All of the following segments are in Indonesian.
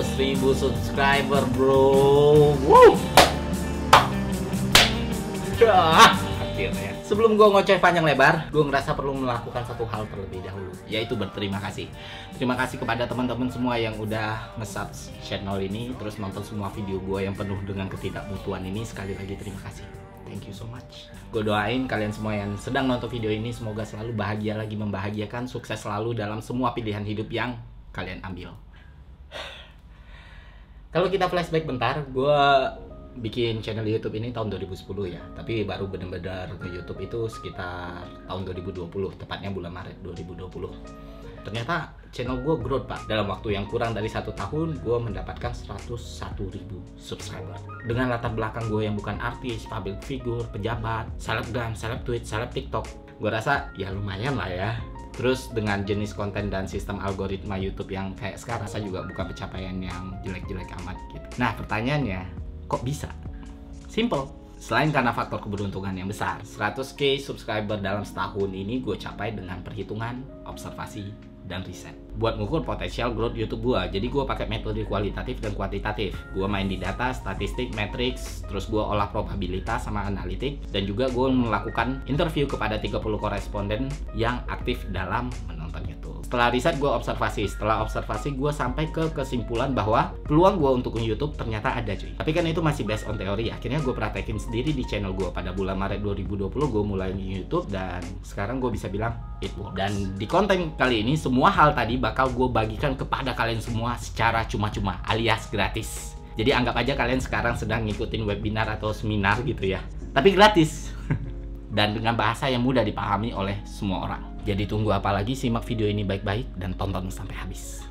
1000 subscriber, bro. Woo! Akhirnya. Sebelum gue ngoceh panjang lebar, gue ngerasa perlu melakukan satu hal terlebih dahulu, yaitu berterima kasih. Terima kasih kepada teman-teman semua yang udah nge-subs channel ini, terus nonton semua video gue yang penuh dengan ketidakmutuan ini. Sekali lagi terima kasih. Thank you so much. Gue doain kalian semua yang sedang nonton video ini semoga selalu bahagia lagi membahagiakan, sukses selalu dalam semua pilihan hidup yang kalian ambil. Kalau kita flashback bentar, gue bikin channel YouTube ini tahun 2010 ya, tapi baru benar-benar ke YouTube itu sekitar tahun 2020, tepatnya bulan Maret 2020. Ternyata channel gue growth pak. Dalam waktu yang kurang dari 1 tahun, gue mendapatkan 101.000 subscriber. Dengan latar belakang gue yang bukan artis, public figure, pejabat, selebgram, seleb tweet, seleb TikTok, gue rasa ya lumayan lah ya. Terus dengan jenis konten dan sistem algoritma YouTube yang kayak sekarang, saya juga bukan pencapaian yang jelek-jelek amat gitu. Nah pertanyaannya, kok bisa? Simple. Selain karena faktor keberuntungan yang besar, 100k subscriber dalam setahun ini gue capai dengan perhitungan, observasi, dan riset. Buat ngukur potensial growth YouTube gue, jadi gue pakai metode kualitatif dan kuantitatif. Gue main di data, statistik, matrix, terus gue olah probabilitas sama analitik, dan juga gue melakukan interview kepada 30 koresponden yang aktif dalam menonton YouTube. Setelah riset gue observasi, setelah observasi gue sampai ke kesimpulan bahwa peluang gue untuk YouTube ternyata ada cuy. Tapi kan itu masih based on teori. Akhirnya gue praktekin sendiri di channel gue. Pada bulan Maret 2020 gue mulai YouTube dan sekarang gue bisa bilang it works. Dan di konten kali ini semua hal tadi bakal gue bagikan kepada kalian semua secara cuma-cuma alias gratis. Jadi anggap aja kalian sekarang sedang ngikutin webinar atau seminar gitu ya, tapi gratis. Dan dengan bahasa yang mudah dipahami oleh semua orang. Jadi tunggu apa lagi, simak video ini baik-baik dan tonton sampai habis.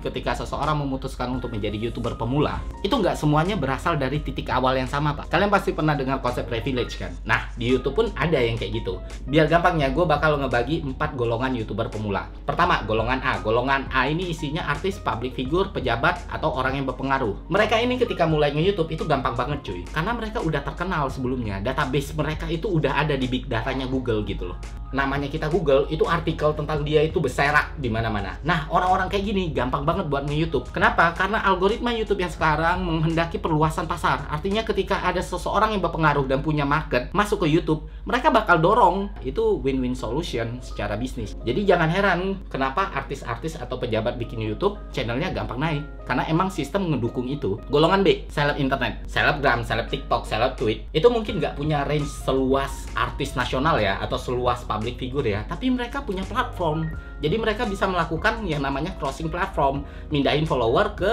Ketika seseorang memutuskan untuk menjadi YouTuber pemula, itu nggak semuanya berasal dari titik awal yang sama pak. Kalian pasti pernah dengar konsep privilege kan? Nah di YouTube pun ada yang kayak gitu. Biar gampangnya gue bakal ngebagi 4 golongan YouTuber pemula. Pertama, golongan A. Golongan A ini isinya artis, public figure, pejabat, atau orang yang berpengaruh. Mereka ini ketika mulai nge-YouTube itu gampang banget cuy, karena mereka udah terkenal sebelumnya. Database mereka itu udah ada di big datanya Google gitu loh. Namanya kita Google, itu artikel tentang dia itu berserak di mana-mana. Nah orang-orang kayak gini gampang banget buat nge-YouTube. Kenapa? Karena algoritma YouTube yang sekarang menghendaki perluasan pasar. Artinya ketika ada seseorang yang berpengaruh dan punya market masuk ke YouTube, mereka bakal dorong. Itu win-win solution secara bisnis. Jadi jangan heran kenapa artis-artis atau pejabat bikin YouTube channelnya gampang naik, karena emang sistem ngedukung itu. Golongan B, seleb internet, selebgram, seleb TikTok, seleb tweet. Itu mungkin nggak punya range seluas artis nasional ya, atau seluas public figure ya, tapi mereka punya platform. Jadi mereka bisa melakukan yang namanya crossing platform, mindahin follower ke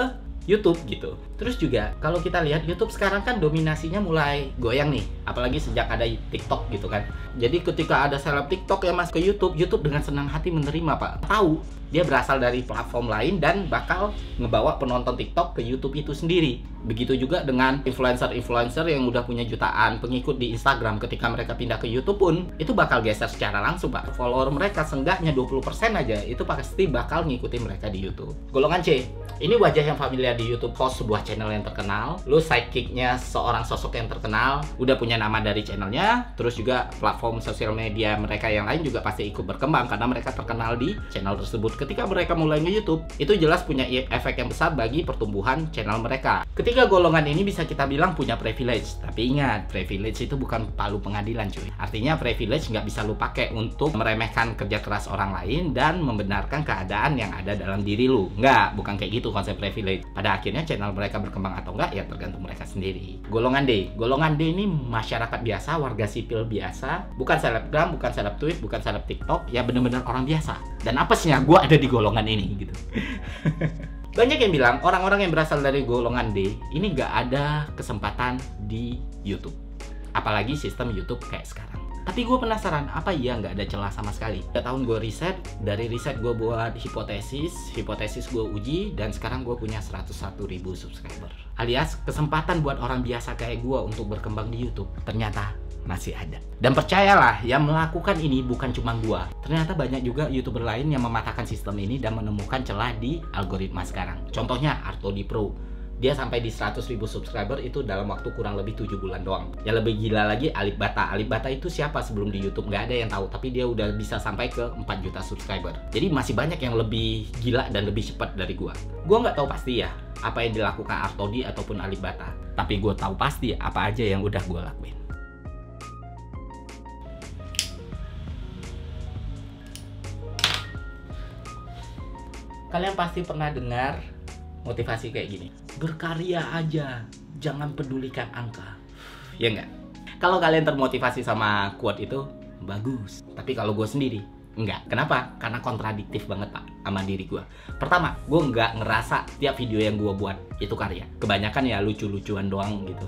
YouTube gitu. Terus juga kalau kita lihat YouTube sekarang kan dominasinya mulai goyang nih, apalagi sejak ada TikTok gitu kan. Jadi ketika ada seleb TikTok yang masuk ke YouTube, YouTube dengan senang hati menerima pak. Tahu dia berasal dari platform lain dan bakal ngebawa penonton TikTok ke YouTube itu sendiri. Begitu juga dengan influencer-influencer yang udah punya jutaan pengikut di Instagram, ketika mereka pindah ke YouTube pun itu bakal geser secara langsung pak. Follower mereka seenggaknya 20% aja itu pasti bakal ngikutin mereka di YouTube. Golongan C, ini wajah yang familiar di YouTube, host sebuah channel yang terkenal, lu sidekicknya seorang sosok yang terkenal, udah punya nama dari channelnya, terus juga platform sosial media mereka yang lain juga pasti ikut berkembang karena mereka terkenal di channel tersebut. Ketika mereka mulai nge-YouTube, itu jelas punya efek yang besar bagi pertumbuhan channel mereka. Ketiga golongan ini bisa kita bilang punya privilege, tapi ingat, privilege itu bukan palu pengadilan cuy. Artinya privilege nggak bisa lu pakai untuk meremehkan kerja keras orang lain dan membenarkan keadaan yang ada dalam diri lu. Nggak, bukan kayak gitu konsep privilege. Pada akhirnya channel mereka berkembang atau enggak ya tergantung mereka sendiri. Golongan D. Golongan D ini masyarakat biasa, warga sipil biasa, bukan selebgram, bukan seleb tweet, bukan seleb TikTok, ya bener-bener orang biasa. Dan apesnya gue ada di golongan ini gitu. Banyak yang bilang orang-orang yang berasal dari golongan D ini nggak ada kesempatan di YouTube, apalagi sistem YouTube kayak sekarang. Tapi gue penasaran, apa iya nggak ada celah sama sekali? 3 tahun gue riset, dari riset gue buat hipotesis gue uji, dan sekarang gue punya 101.000 subscriber. Alias kesempatan buat orang biasa kayak gue untuk berkembang di YouTube ternyata masih ada. Dan percayalah, yang melakukan ini bukan cuma gue. Ternyata banyak juga YouTuber lain yang mematahkan sistem ini dan menemukan celah di algoritma sekarang. Contohnya Artodi Pro, Dia sampai di 100.000 subscriber itu dalam waktu kurang lebih 7 bulan doang. Yang lebih gila lagi Alibata. Alibata itu siapa sebelum di YouTube? Nggak ada yang tahu, tapi dia udah bisa sampai ke 4 juta subscriber. Jadi masih banyak yang lebih gila dan lebih cepat dari gua. Gua nggak tahu pasti ya apa yang dilakukan Artodi ataupun Alibata, tapi gua tahu pasti apa aja yang udah gua lakuin. Kalian pasti pernah dengar motivasi kayak gini, berkarya aja, jangan pedulikan angka. Ya nggak? Kalau kalian termotivasi sama quote itu, bagus. Tapi kalau gue sendiri, enggak. Kenapa? Karena kontradiktif banget pak sama diri gue. Pertama, gue nggak ngerasa tiap video yang gue buat itu karya. Kebanyakan ya lucu-lucuan doang gitu.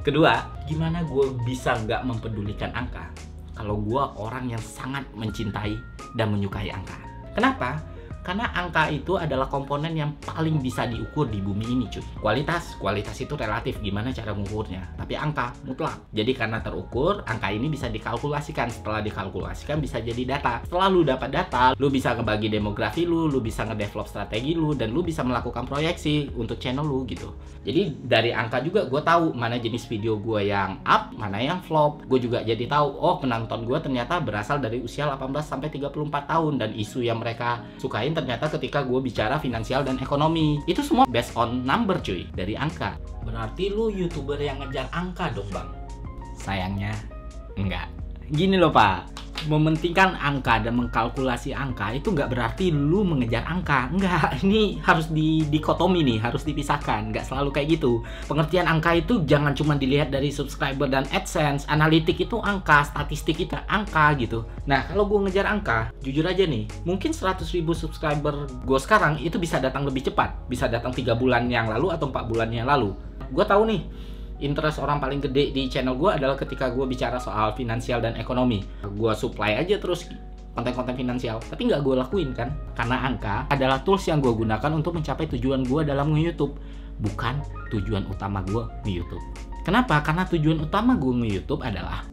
Kedua, gimana gue bisa nggak mempedulikan angka kalau gue orang yang sangat mencintai dan menyukai angka? Kenapa? Karena angka itu adalah komponen yang paling bisa diukur di bumi ini cuy. Kualitas itu relatif, gimana cara mengukurnya. Tapi angka mutlak. Jadi karena terukur, angka ini bisa dikalkulasikan. Setelah dikalkulasikan bisa jadi data. Setelah lu dapat data, lu bisa ngebagi demografi lu bisa ngedevelop strategi lu, dan lu bisa melakukan proyeksi untuk channel lu gitu. Jadi dari angka juga gue tahu mana jenis video gue yang up, mana yang flop. Gue juga jadi tahu, oh penonton gue ternyata berasal dari usia 18 sampai 34 tahun, dan isu yang mereka sukain ternyata ketika gue bicara finansial dan ekonomi. Itu semua based on number cuy, dari angka. Berarti lu YouTuber yang ngejar angka dong bang? Sayangnya enggak. Gini loh pak, mementingkan angka dan mengkalkulasi angka itu nggak berarti lu mengejar angka. Enggak, ini harus dikotomi nih, harus dipisahkan. Nggak selalu kayak gitu. Pengertian angka itu jangan cuma dilihat dari subscriber dan AdSense. Analitik itu angka, statistik itu angka gitu. Nah kalau gue ngejar angka, jujur aja nih, mungkin 100.000 subscriber gue sekarang itu bisa datang lebih cepat. Bisa datang 3 bulan yang lalu atau 4 bulan yang lalu. Gue tahu nih, interest orang paling gede di channel gue adalah ketika gue bicara soal finansial dan ekonomi. Gue supply aja terus konten-konten finansial, tapi nggak gue lakuin kan, karena angka adalah tools yang gue gunakan untuk mencapai tujuan gue dalam nge-YouTube, bukan tujuan utama gue nge-YouTube. Kenapa? Karena tujuan utama gue nge-YouTube adalah,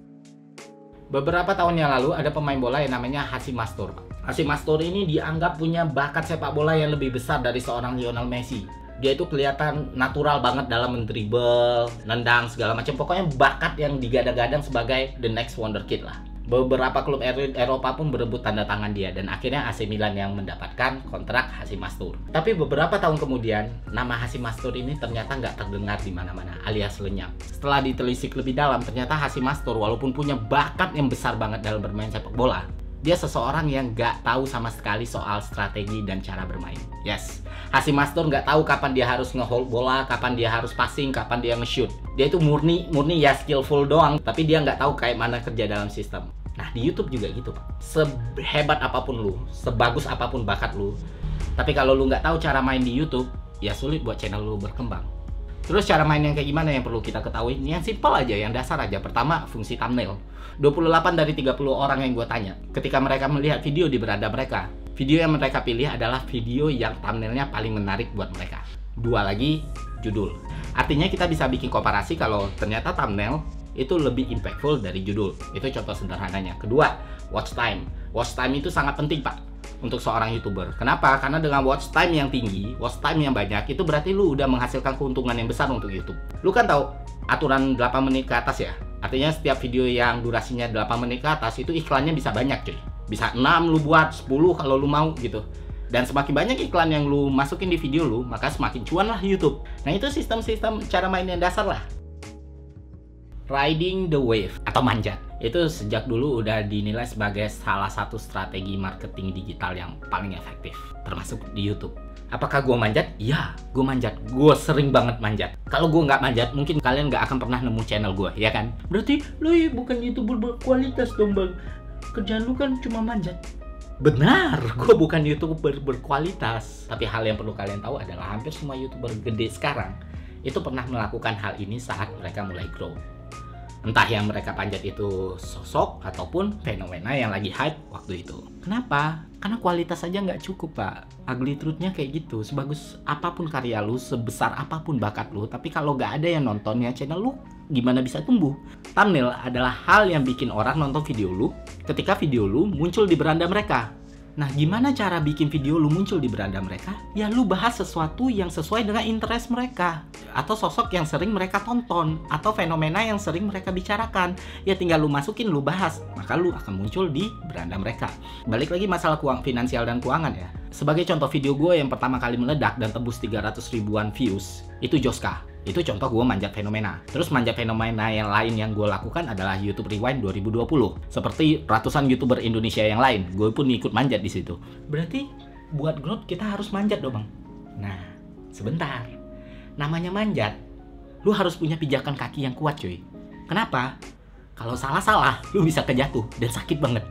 beberapa tahun yang lalu ada pemain bola yang namanya Hasyim Mastur. Hasyim Mastur ini dianggap punya bakat sepak bola yang lebih besar dari seorang Lionel Messi. Dia itu kelihatan natural banget dalam mendribble, nendang, segala macam. Pokoknya bakat yang digadang-gadang sebagai the next wonderkid lah. Beberapa klub Eropa pun berebut tanda tangan dia, dan akhirnya AC Milan yang mendapatkan kontrak Hasyim Mastur. Tapi beberapa tahun kemudian, nama Hasyim Mastur ini ternyata nggak terdengar di mana-mana, alias lenyap. Setelah ditelisik lebih dalam, ternyata Hasyim Mastur walaupun punya bakat yang besar banget dalam bermain sepak bola, dia seseorang yang nggak tahu sama sekali soal strategi dan cara bermain. Yes, Hasyim Mastur nggak tahu kapan dia harus nge-hold bola, kapan dia harus passing, kapan dia nge-shoot. Dia itu murni ya skillful doang, tapi dia nggak tahu kayak mana kerja dalam sistem. Nah di YouTube juga gitu pak. Sehebat apapun lu, sebagus apapun bakat lu, tapi kalau lu nggak tahu cara main di YouTube, ya sulit buat channel lu berkembang. Terus cara main yang kayak gimana yang perlu kita ketahui? Yang simple aja, yang dasar aja. Pertama, fungsi thumbnail. 28 dari 30 orang yang gue tanya, ketika mereka melihat video di beranda mereka, video yang mereka pilih adalah video yang thumbnailnya paling menarik buat mereka. Dua lagi, judul. Artinya kita bisa bikin komparasi kalau ternyata thumbnail itu lebih impactful dari judul. Itu contoh sederhananya. Kedua, watch time. Watch time itu sangat penting pak untuk seorang YouTuber. Kenapa? Karena dengan watch time yang tinggi, watch time yang banyak, itu berarti lu udah menghasilkan keuntungan yang besar untuk YouTube. Lu kan tahu aturan 8 menit ke atas ya? Artinya setiap video yang durasinya 8 menit ke atas itu iklannya bisa banyak cuy. Bisa 6 lu buat, 10 kalau lu mau gitu. Dan semakin banyak iklan yang lu masukin di video lu, maka semakin cuan lah YouTube. Nah itu sistem-sistem cara main yang dasar lah. Riding the wave atau manjat, itu sejak dulu udah dinilai sebagai salah satu strategi marketing digital yang paling efektif, termasuk di YouTube. Apakah gue manjat? Ya, gue manjat. Gue sering banget manjat. Kalau gue nggak manjat, mungkin kalian nggak akan pernah nemu channel gue, ya kan? Berarti lu bukan YouTuber berkualitas dong bang. Kerjaan lu kan cuma manjat. Benar, gue bukan YouTuber berkualitas. Tapi hal yang perlu kalian tahu adalah hampir semua YouTuber gede sekarang itu pernah melakukan hal ini saat mereka mulai grow. Entah yang mereka panjat itu sosok ataupun fenomena yang lagi hype waktu itu. Kenapa? Karena kualitas aja nggak cukup pak. Ugly truth-nya kayak gitu. Sebagus apapun karya lu, sebesar apapun bakat lu, tapi kalau nggak ada yang nontonnya channel lu, gimana bisa tumbuh? Thumbnail adalah hal yang bikin orang nonton video lu ketika video lu muncul di beranda mereka. Nah, gimana cara bikin video lu muncul di beranda mereka? Ya lu bahas sesuatu yang sesuai dengan interest mereka, atau sosok yang sering mereka tonton, atau fenomena yang sering mereka bicarakan. Ya tinggal lu masukin, lu bahas, maka lu akan muncul di beranda mereka. Balik lagi masalah finansial dan keuangan ya. Sebagai contoh video gue yang pertama kali meledak dan tembus 300 ribuan views, itu Joska. Itu contoh gue manjat fenomena. Terus manjat fenomena yang lain yang gue lakukan adalah YouTube Rewind 2020. Seperti ratusan YouTuber Indonesia yang lain, gue pun ikut manjat di situ. Berarti buat growth kita harus manjat dong, Bang. Nah, sebentar. Namanya manjat, lu harus punya pijakan kaki yang kuat, cuy. Kenapa? Kalau salah-salah, lu bisa kejatuh dan sakit banget.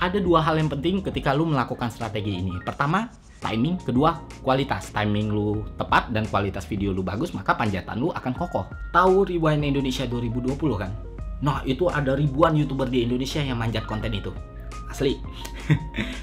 Ada dua hal yang penting ketika lu melakukan strategi ini. Pertama, timing. Kedua, kualitas. Timing lu tepat dan kualitas video lu bagus, maka panjatan lu akan kokoh. Tahu Rewind Indonesia 2020 kan? Nah, itu ada ribuan YouTuber di Indonesia yang manjat konten itu. Asli.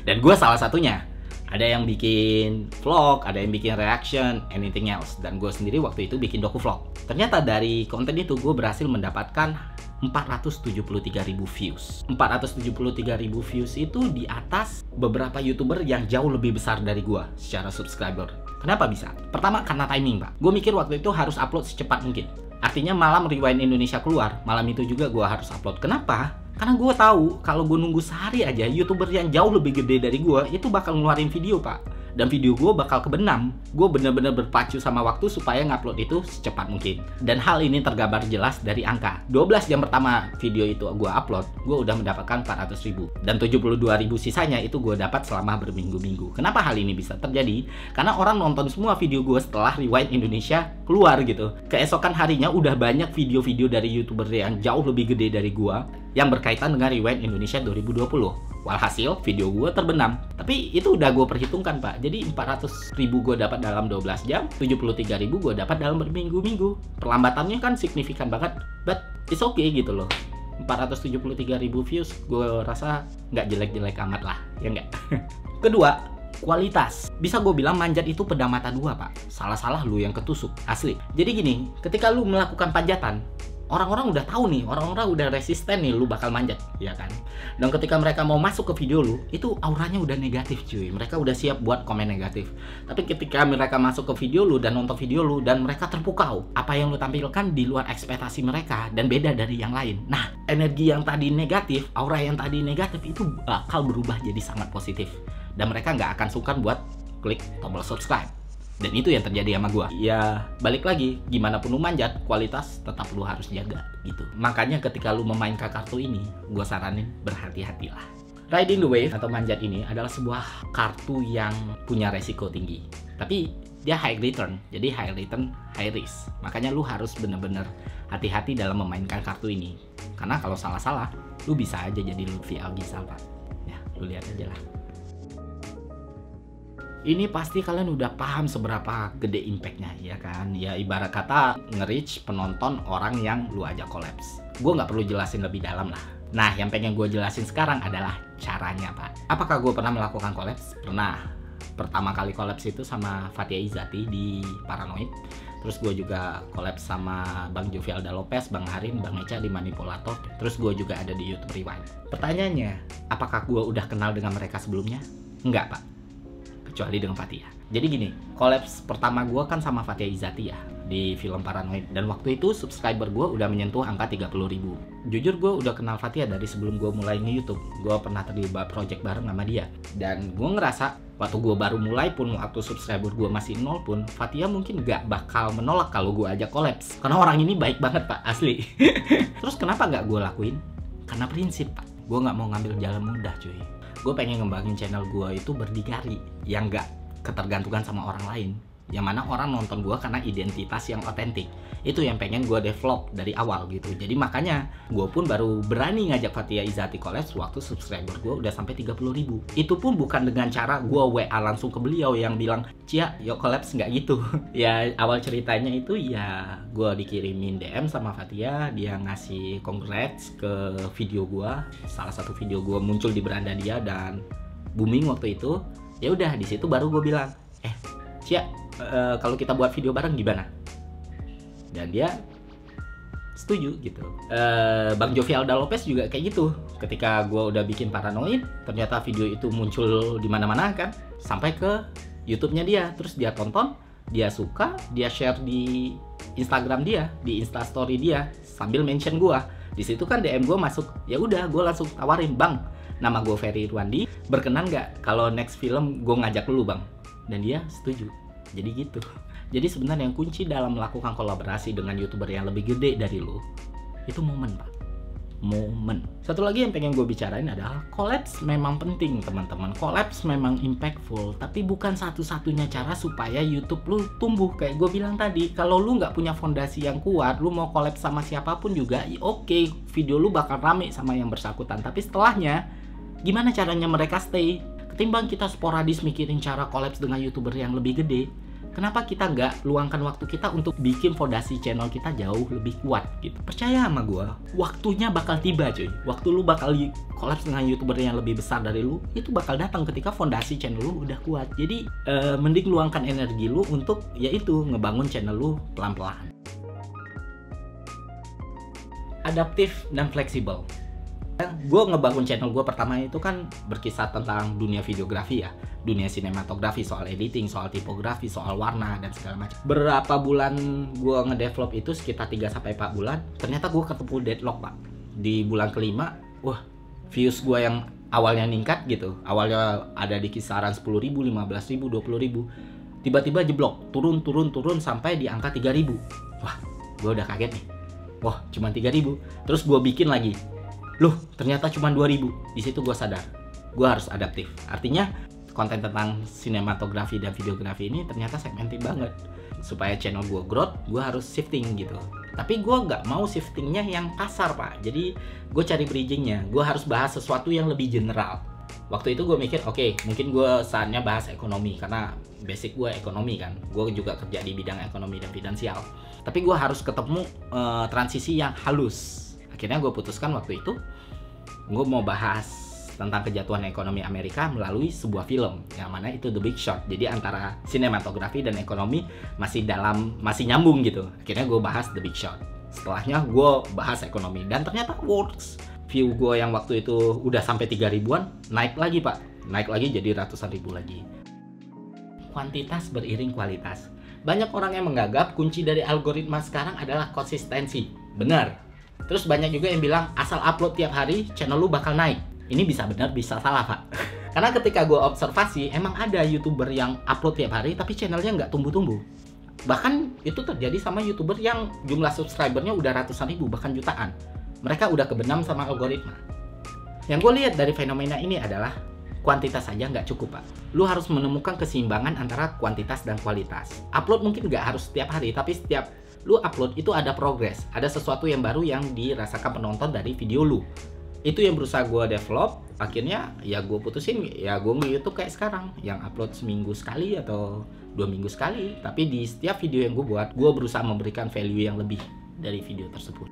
Dan gue salah satunya. Ada yang bikin vlog, ada yang bikin reaction, anything else. Dan gue sendiri waktu itu bikin doku vlog. Ternyata dari konten itu gue berhasil mendapatkan 473.000 views. 473.000 views itu di atas beberapa YouTuber yang jauh lebih besar dari gua secara subscriber. Kenapa bisa? Pertama, karena timing, Pak. Gue mikir waktu itu harus upload secepat mungkin. Artinya malam Rewind Indonesia keluar, malam itu juga gua harus upload. Kenapa? Karena gue tahu kalau gue nunggu sehari aja, YouTuber yang jauh lebih gede dari gua itu bakal ngeluarin video, Pak. Dan video gue bakal kebenam. Gue bener-bener berpacu sama waktu supaya ngupload itu secepat mungkin. Dan hal ini tergambar jelas dari angka. 12 jam pertama video itu gue upload, gue udah mendapatkan 400.000. Dan 72.000 sisanya itu gue dapat selama berminggu-minggu. Kenapa hal ini bisa terjadi? Karena orang nonton semua video gue setelah Rewind Indonesia keluar gitu. Keesokan harinya udah banyak video-video dari YouTuber yang jauh lebih gede dari gue yang berkaitan dengan Rewind Indonesia 2020. Walhasil video gue terbenam. Tapi itu udah gue perhitungkan, Pak. Jadi 400.000 gue dapat dalam 12 jam, 73.000 gue dapat dalam berminggu-minggu. Perlambatannya kan signifikan banget, but it's okay gitu loh. 473.000 views gue rasa nggak jelek-jelek amat lah, ya nggak? Kedua, kualitas. Bisa gue bilang manjat itu pedang mata dua, Pak. Salah-salah lu yang ketusuk, asli. Jadi gini, ketika lu melakukan panjatan, orang-orang udah tahu nih, orang-orang udah resisten nih lu bakal manjat, ya kan? Dan ketika mereka mau masuk ke video lu, itu auranya udah negatif, cuy. Mereka udah siap buat komen negatif. Tapi ketika mereka masuk ke video lu dan nonton video lu dan mereka terpukau, apa yang lu tampilkan di luar ekspektasi mereka dan beda dari yang lain. Nah, energi yang tadi negatif, aura yang tadi negatif itu bakal berubah jadi sangat positif. Dan mereka nggak akan sungkan buat klik tombol subscribe. Dan itu yang terjadi sama gua. Ya balik lagi, gimana pun lu manjat, kualitas tetap lu harus jaga gitu. Makanya ketika lu memainkan kartu ini, gua saranin berhati-hatilah. Riding the Wave atau manjat ini adalah sebuah kartu yang punya resiko tinggi. Tapi dia high return, jadi high return, high risk. Makanya lu harus bener-bener hati-hati dalam memainkan kartu ini. Karena kalau salah-salah, lu bisa aja jadi Lutfi Algizal, Pak. Ya, lu lihat aja lah. Ini pasti kalian udah paham seberapa gede impactnya, ya kan? Ya ibarat kata nge-reach penonton orang yang lu ajak kolaps. Gue nggak perlu jelasin lebih dalam lah. Nah, yang pengen gue jelasin sekarang adalah caranya, Pak. Apakah gue pernah melakukan kolaps? Pernah. Pertama kali kolaps itu sama Fathia Izzati di Paranoid. Terus gue juga kolaps sama Bang Jovialda Lopez, Bang Harin, Bang Eca di Manipulator. Terus gue juga ada di YouTube Rewind. Pertanyaannya, apakah gue udah kenal dengan mereka sebelumnya? Enggak, Pak. Kecuali dengan Fathia. Jadi gini, kolaps pertama gue kan sama Fathia Izzati ya di film Paranoid. Dan waktu itu subscriber gue udah menyentuh angka 30.000. Jujur gue udah kenal Fathia dari sebelum gue mulai nge-YouTube. Gue pernah terlibat project bareng sama dia. Dan gue ngerasa waktu gue baru mulai pun, waktu subscriber gue masih 0 pun, Fathia mungkin gak bakal menolak kalau gue ajak kolaps. Karena orang ini baik banget, Pak, asli. Terus kenapa gak gue lakuin? Karena prinsip, Pak. Gue gak mau ngambil jalan mudah, cuy. Gue pengen ngembangin channel gue itu berdikari, yang gak ketergantungan sama orang lain, yang mana orang nonton gue karena identitas yang otentik. Itu yang pengen gue develop dari awal gitu. Jadi makanya gue pun baru berani ngajak Fathia Izzati kolaps waktu subscriber gue udah sampai 30.000. Itu pun bukan dengan cara gue WA langsung ke beliau yang bilang, "Cia, yuk kolaps," nggak gitu. Ya awal ceritanya itu ya gue dikirimin DM sama Fathia, dia ngasih congrats ke video gue. Salah satu video gue muncul di beranda dia dan booming waktu itu. Ya udah di situ baru gue bilang, Cia, kalau kita buat video bareng gimana? Dan dia setuju gitu. Bang Jovi Alda Lopez juga kayak gitu. Ketika gue udah bikin Paranoid, ternyata video itu muncul di mana-mana kan, sampai ke YouTube-nya dia, terus dia tonton, dia suka, dia share di Instagram dia, di Instastory dia, sambil mention gue. Di situ kan DM gue masuk, ya udah gue langsung tawarin, bang, nama gue Ferry Irwandi, berkenan nggak kalau next film gue ngajak lu bang? Dan dia setuju. Jadi gitu. Jadi sebenarnya yang kunci dalam melakukan kolaborasi dengan YouTuber yang lebih gede dari lu, itu momen pak. Momen. Satu lagi yang pengen gue bicarain adalah collabs memang penting teman-teman. Collabs memang impactful, tapi bukan satu-satunya cara supaya YouTube lu tumbuh. Kayak gue bilang tadi, kalau lu nggak punya fondasi yang kuat, lu mau collab sama siapapun juga, oke, video lu bakal rame sama yang bersangkutan. Tapi setelahnya, gimana caranya mereka stay? Ketimbang kita sporadis mikirin cara collabs dengan YouTuber yang lebih gede, kenapa kita nggak luangkan waktu kita untuk bikin fondasi channel kita jauh lebih kuat gitu. Percaya sama gue, waktunya bakal tiba cuy. Waktu lu bakal collab dengan YouTuber yang lebih besar dari lu, itu bakal datang ketika fondasi channel lu udah kuat. Jadi mending luangkan energi lu untuk yaitu ngebangun channel lu pelan-pelan. Adaptif dan fleksibel. Gue ngebangun channel gue pertama itu kan berkisar tentang dunia videografi ya, dunia sinematografi, soal editing, soal tipografi, soal warna dan segala macam. Berapa bulan gue ngedevelop itu, sekitar 3-4 bulan, ternyata gue ketemu deadlock pak. Di bulan kelima, wah, views gue yang awalnya ningkat gitu, awalnya ada di kisaran 10.000, 15.000, 20.000, tiba-tiba jeblok, turun sampai di angka 3.000. Wah, gue udah kaget nih. Wah, cuma 3.000. Terus gue bikin lagi. Loh, ternyata cuma 2.000. Di situ gue sadar, gue harus adaptif. Artinya, konten tentang sinematografi dan videografi ini ternyata segmented banget. Supaya channel gue growth, gue harus shifting gitu. Tapi gue nggak mau shiftingnya yang kasar pak. Jadi, gue cari bridgingnya. Gue harus bahas sesuatu yang lebih general. Waktu itu gue mikir, oke, mungkin gue saatnya bahas ekonomi. Karena basic gue ekonomi kan. Gue juga kerja di bidang ekonomi dan finansial. Tapi gue harus ketemu transisi yang halus. Akhirnya gue putuskan waktu itu, gue mau bahas tentang kejatuhan ekonomi Amerika melalui sebuah film, yang mana itu The Big Short. Jadi antara sinematografi dan ekonomi masih nyambung gitu. Akhirnya gue bahas The Big Short. Setelahnya gue bahas ekonomi, dan ternyata works. View gue yang waktu itu udah sampai 3.000-an, naik lagi pak. Naik lagi jadi ratusan ribu lagi. Kuantitas beriring kualitas. Banyak orang yang menganggap kunci dari algoritma sekarang adalah konsistensi. Benar. Terus banyak juga yang bilang asal upload tiap hari channel lu bakal naik. Ini bisa benar, bisa salah pak. Karena ketika gue observasi, emang ada YouTuber yang upload tiap hari tapi channelnya nggak tumbuh-tumbuh. Bahkan itu terjadi sama YouTuber yang jumlah subscribernya udah ratusan ribu, bahkan jutaan. Mereka udah kebenam sama algoritma. Yang gue lihat dari fenomena ini adalah kuantitas saja nggak cukup pak. Lu harus menemukan keseimbangan antara kuantitas dan kualitas. Upload mungkin nggak harus setiap hari, tapi setiap lu upload itu ada progres, ada sesuatu yang baru yang dirasakan penonton dari video lu. Itu yang berusaha gue develop. Akhirnya ya gue putusin, ya gue nge-YouTube kayak sekarang, yang upload seminggu sekali atau 2 minggu sekali. Tapi di setiap video yang gue buat, gue berusaha memberikan value yang lebih dari video tersebut.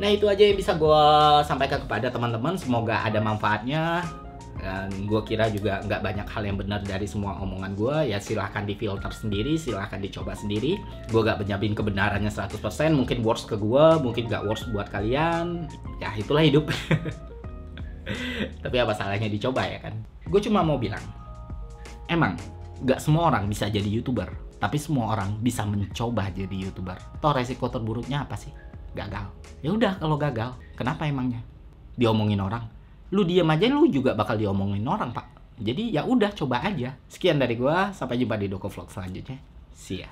Nah itu aja yang bisa gue sampaikan kepada teman-teman. Semoga ada manfaatnya. Dan gue kira juga nggak banyak hal yang benar dari semua omongan gue. Ya silahkan difilter sendiri, silahkan dicoba sendiri. Gue gak menjamin kebenarannya 100%. Mungkin worst ke gue, mungkin gak worst buat kalian. Ya itulah hidup. Tapi apa salahnya dicoba ya kan. Gue cuma mau bilang, emang gak semua orang bisa jadi YouTuber, tapi semua orang bisa mencoba jadi YouTuber. Toh resiko terburuknya apa sih? Gagal. Ya udah, kalau gagal, kenapa emangnya? Diomongin orang. Lu diam aja, lu juga bakal diomongin orang pak. Jadi ya udah, coba aja. Sekian dari gua, sampai jumpa di Doko Vlog selanjutnya. See ya.